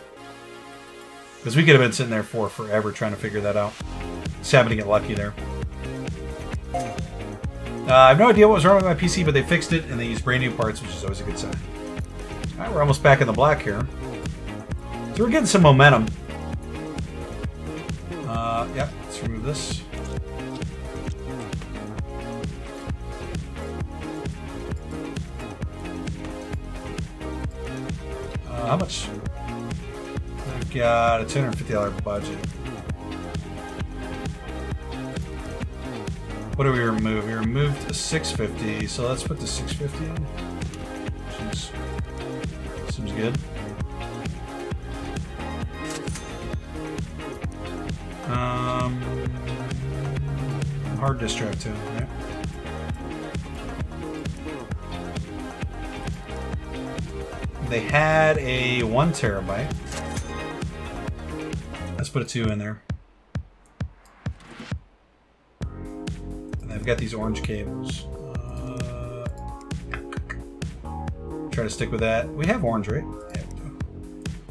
Because we could have been sitting there for forever trying to figure that out. Just happened to get lucky there. I have no idea what was wrong with my PC, but they fixed it and they used brand new parts, which is always a good sign. Alright, we're almost back in the black here. So we're getting some momentum. Yeah, let's remove this. How much? I've got a $250 budget. What do we remove? We removed a $650, so let's put the $650 in. Seems good. Hard disk drive too, right? They had a 1 terabyte. Let's put a 2 in there. And they've got these orange cables. Try to stick with that. We have orange, right? Yeah, we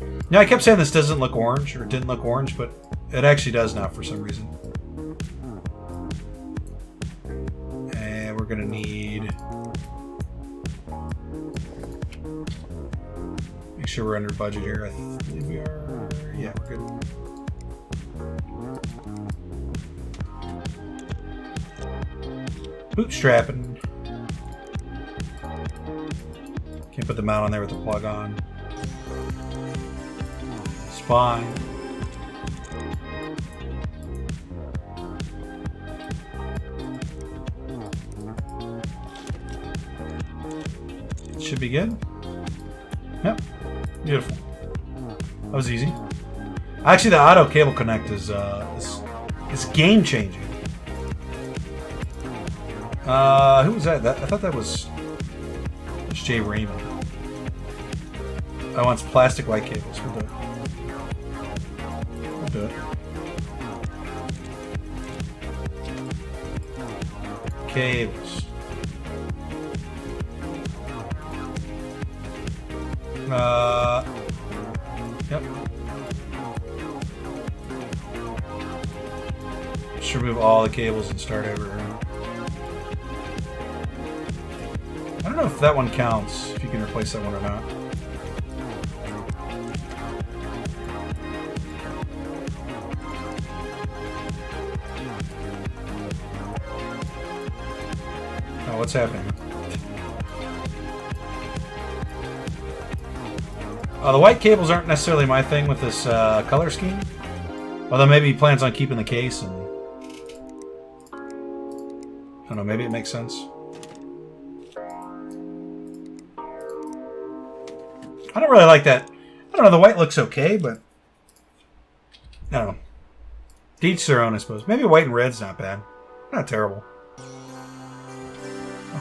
do. Now I kept saying this doesn't look orange, or didn't look orange, but it actually does now for some reason. And we're gonna need. Make sure we're under budget here. I believe we are. Yeah, we're good. Bootstrapping. Can't put the mount on there with the plug on. It's fine. It should be good. Yep. Beautiful. That was easy. Actually, the auto cable connect is game changing. Who was that? I thought that was Jay Raymond. I want plastic white cables. We'll do it. We'll do it. Cables. Yep. Just remove all the cables and start over. I don't know if that one counts, if you can replace that one or not. Oh, what's happening? The white cables aren't necessarily my thing with this color scheme. Although maybe he plans on keeping the case and... I don't know, maybe it makes sense. I don't really like that. I don't know, the white looks okay, but... I don't know. To each their own, I suppose. Maybe white and red's not bad. Not terrible.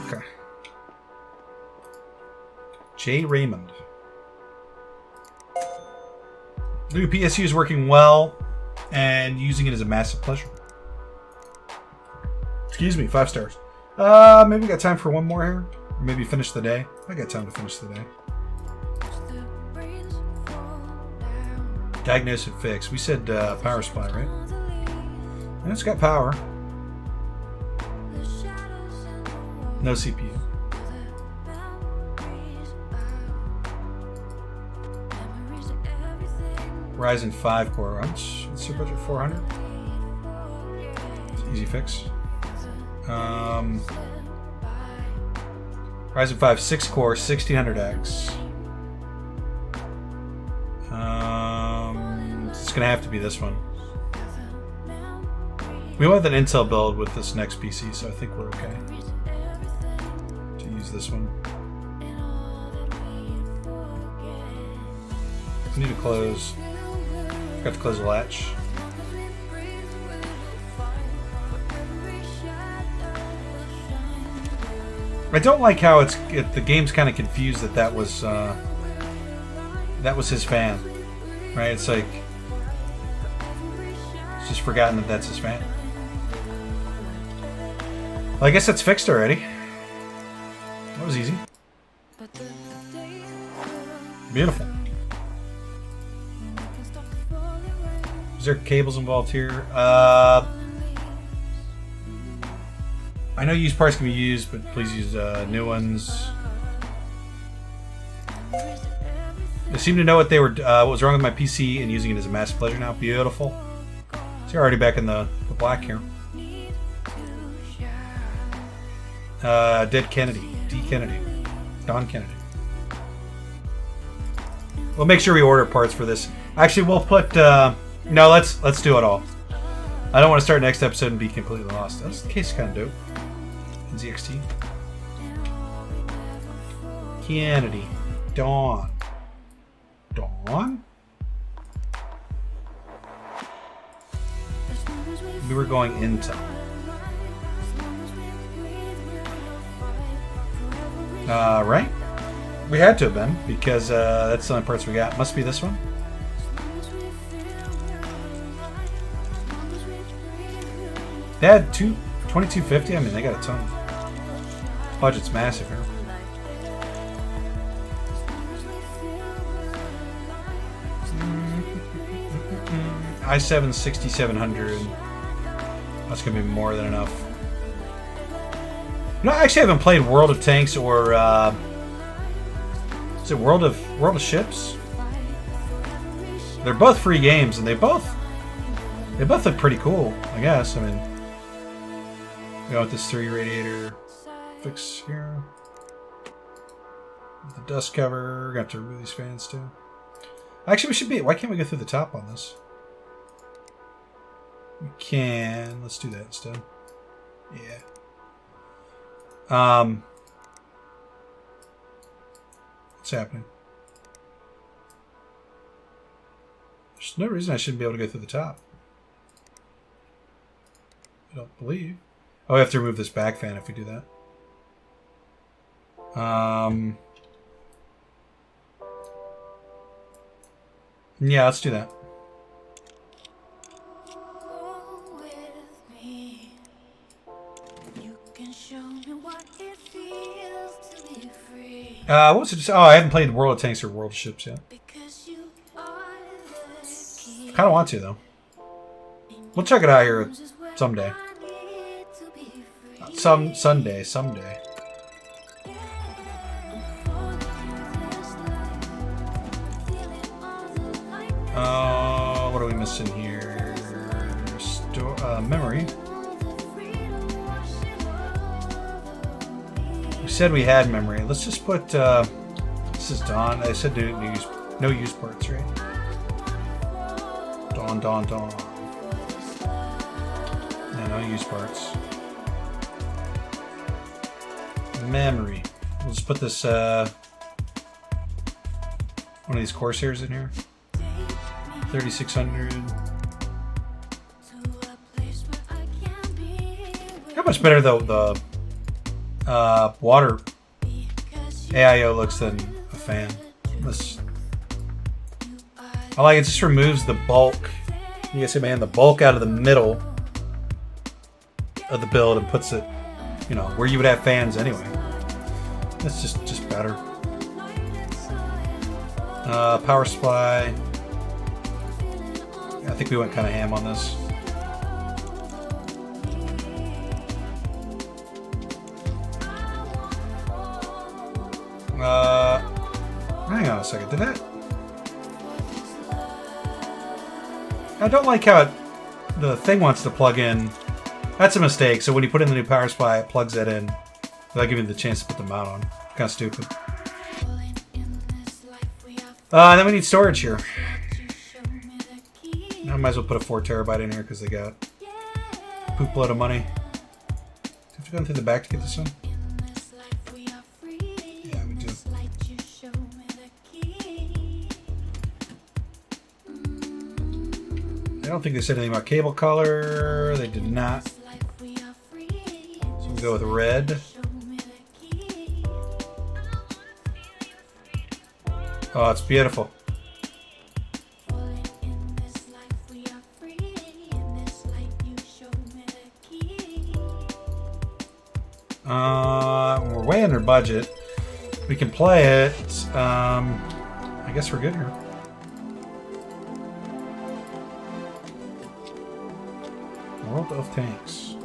Okay. Jay Raymond. The new PSU is working well, and using it is a massive pleasure. Excuse me, 5 stars. Maybe we got time for one more here? Or maybe finish the day? I got time to finish the day. Diagnose and fix. We said power supply, right? And it's got power. No CPU. Ryzen 5 core runs. What's your budget? 400. It's easy fix. Ryzen 5 6 core 1600X. It's gonna have to be this one. We went with an Intel build with this next PC, so I think we're okay to use this one. I need to close. Got to close the latch. I don't like how the game's kind of confused that was his fan, right? It's like it's just forgotten that that's his fan. Well, I guess that's fixed already. That was easy. Beautiful. Is there cables involved here? I know used parts can be used, but please use new ones. They seem to know what was wrong with my PC and using it as a massive pleasure now. Beautiful. So you're already back in the black here. Dead Kennedy. D. Kennedy. Don Kennedy. We'll make sure we order parts for this. Actually, we'll put... no, let's do it all. I don't want to start next episode and be completely lost. That's the case, kind of dope. NZXT. Kennedy. Dawn. Dawn? We were going Intel. Right? We had to have been, because that's the only parts we got. Must be this one. They had 2250. I mean, they got a ton. Budget's massive here. i7 6700. That's gonna be more than enough. You know, I actually haven't played World of Tanks or is it World of Ships? They're both free games, and they both look pretty cool. I guess. I mean, we got this 3 radiator fix here. The dust cover. We're gonna have to remove these fans too. Actually, we should be. Why can't we go through the top on this? We can. Let's do that instead. Yeah. What's happening? There's no reason I shouldn't be able to go through the top. I don't believe. Oh, we have to remove this back fan if we do that. Yeah, let's do that. What was it? Oh, I haven't played World of Tanks or World of Ships yet. Kind of want to though. We'll check it out here someday. Someday. What are we missing here? Memory. We said we had memory. Let's just put. This is Dawn. I said no use parts, right? Dawn. Yeah, no use parts. Memory. We'll just put this one of these Corsairs in here. 3600. How much better though the water AIO looks than a fan. I like it. Just removes the bulk. You guys see, man, the bulk out of the middle of the build and puts it, you know, where you would have fans anyway. That's just better. Power supply. I think we went kind of ham on this. Hang on a second. Did that? I don't like how the thing wants to plug in. That's a mistake. So when you put in the new power supply, it plugs that in without giving you the chance to put the mount on. Kind of stupid. Then we need storage here. I might as well put a 4 terabyte in here because they got poop load of money. Do we have to go through the back to get this one? Yeah, we do. I don't think they said anything about cable color. They did not. So we'll go with red. Oh, it's beautiful. We're way under budget. We can play it. I guess we're good here. World of Tanks.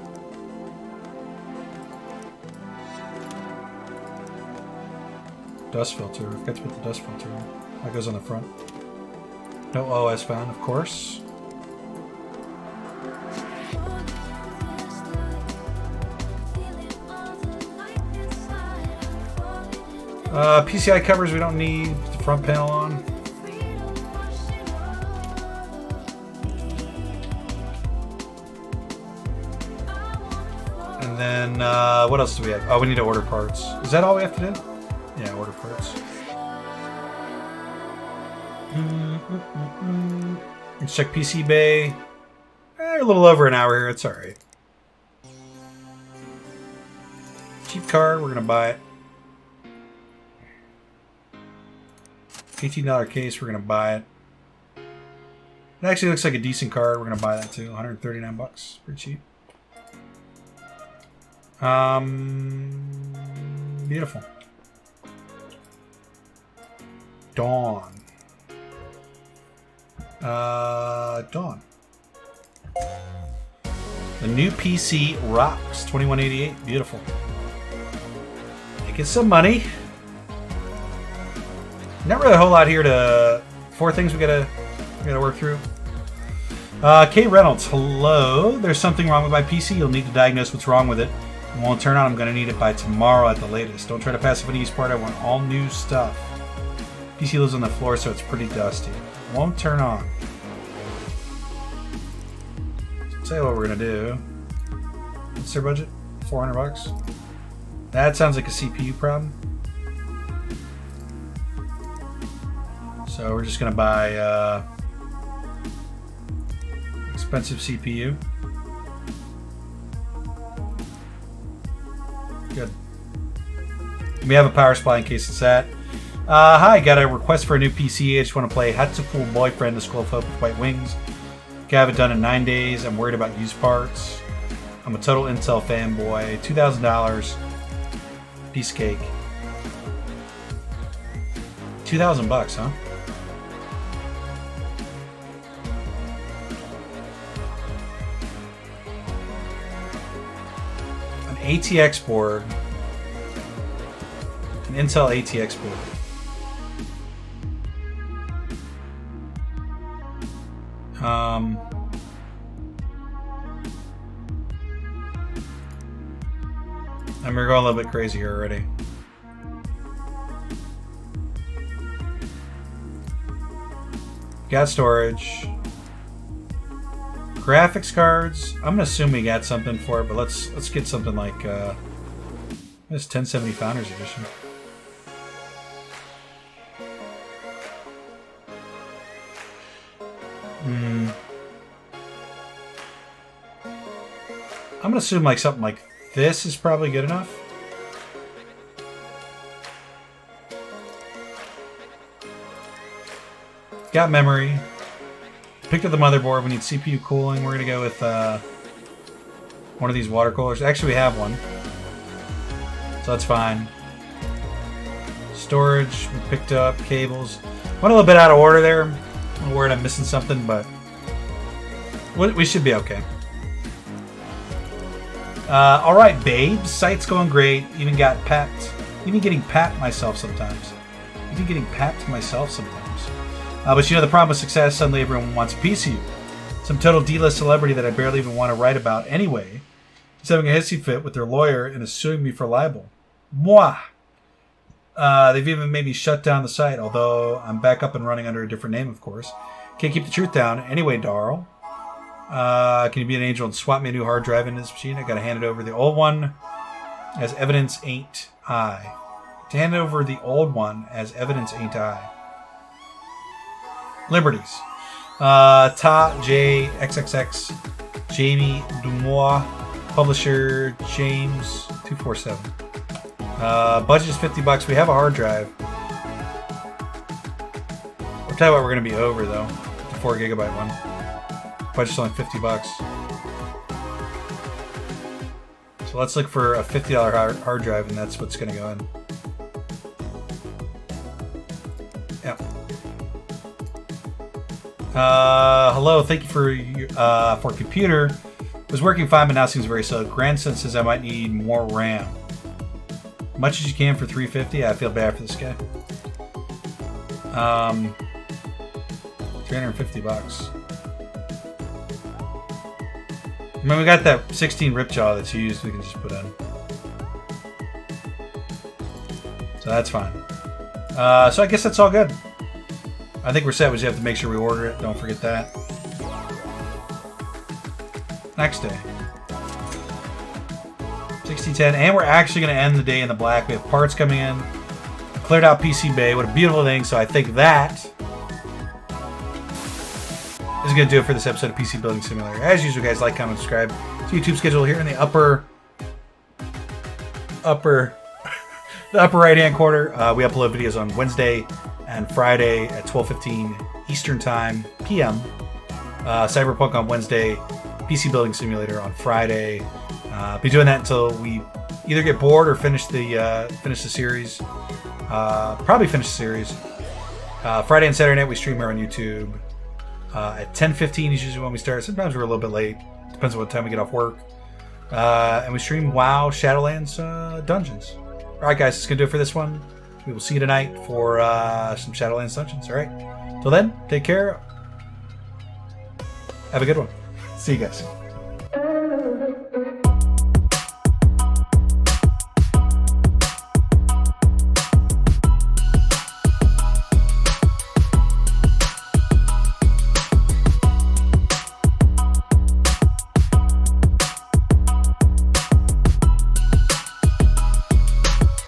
Dust filter. I've got to put the dust filter in. That goes on the front. No OS found, of course. PCI covers we don't need. The front panel on. And then what else do we have? Oh, we need to order parts. Is that all we have to do? Yeah, order parts. Let's check PC Bay. A little over an hour here. It's alright. Cheap card. We're going to buy it. $18 case. We're going to buy it. It actually looks like a decent card. We're going to buy that too. 139 bucks. Pretty cheap. Beautiful. Dawn. Dawn. The new PC rocks. 2188. Beautiful. Making some money. Not really a whole lot here to... 4 things we gotta work through. Kate Reynolds. Hello. There's something wrong with my PC. You'll need to diagnose what's wrong with it. It won't turn on. I'm going to need it by tomorrow at the latest. Don't try to pass up any use part. I want all new stuff. PC lives on the floor, so it's pretty dusty. Won't turn on. I'll tell you what we're going to do. What's their budget? 400 bucks? That sounds like a CPU problem. So we're just going to buy expensive CPU. Good. We have a power supply in case it's that. Hi, got a request for a new PC. I just want to play Hatsufull Boyfriend, The School of Hope with White Wings. Okay, I have it done in 9 days. I'm worried about used parts. I'm a total Intel fanboy. $2,000. Piece of cake. 2,000 bucks, huh? An ATX board. An Intel ATX board. And we're going a little bit crazy here already. Got storage. Graphics cards. I'm gonna assume we got something for it, but let's get something like this 1070 Founders Edition. I'm gonna assume like something like this is probably good enough. Got memory. Picked up the motherboard. We need CPU cooling. We're gonna go with one of these water coolers. Actually, we have one, so that's fine. Storage. We picked up cables. Went a little bit out of order there. I'm worried I'm missing something, but we should be okay. All right, babes. Site's going great. Even got papped. Even getting papped myself sometimes. Even getting papped myself sometimes. But you know the problem with success, suddenly everyone wants a piece of you. Some total D-list celebrity that I barely even want to write about anyway is having a hissy fit with their lawyer and is suing me for libel. Moi! They've even made me shut down the site, although I'm back up and running under a different name, of course. Can't keep the truth down. Anyway, Darl. Can you be an angel and swap me a new hard drive in this machine? I gotta hand it over. The old one as evidence ain't I. To hand over the old one as evidence ain't I. Liberties. Ta J XXX Jamie Dumois. Publisher James 247. Budget is $50. We have a hard drive. I'll tell you what, we're gonna be over though. The 4 gigabyte one. Budget's only $50. So let's look for a $50 hard drive, and that's what's gonna go in. Yep. Hello, thank you for computer. It was working fine, but now seems very slow. Grandson says I might need more RAM. Much as you can for $350. I feel bad for this guy. $350. I mean, we got that 16 Ripjaw that's used. We can just put in. So that's fine. So I guess that's all good. I think we're set. We just have to make sure we order it. Don't forget that. Next day. 1610, and we're actually going to end the day in the black. We have parts coming in. Cleared out PC Bay. What a beautiful thing. So I think that is going to do it for this episode of PC Building Simulator. As usual, guys, like, comment, subscribe. It's YouTube schedule here in the upper the upper right-hand corner. We upload videos on Wednesday and Friday at 12:15 Eastern Time PM. Cyberpunk on Wednesday. PC Building Simulator on Friday. Be doing that until we either get bored or finish the series. Probably finish the series. Friday and Saturday night we stream here on YouTube. At 10:15 is usually when we start. Sometimes we're a little bit late. Depends on what time we get off work. And we stream WoW Shadowlands Dungeons. Alright guys, that's going to do it for this one. We will see you tonight for some Shadowlands Dungeons. Alright. Till then, take care. Have a good one. See you guys.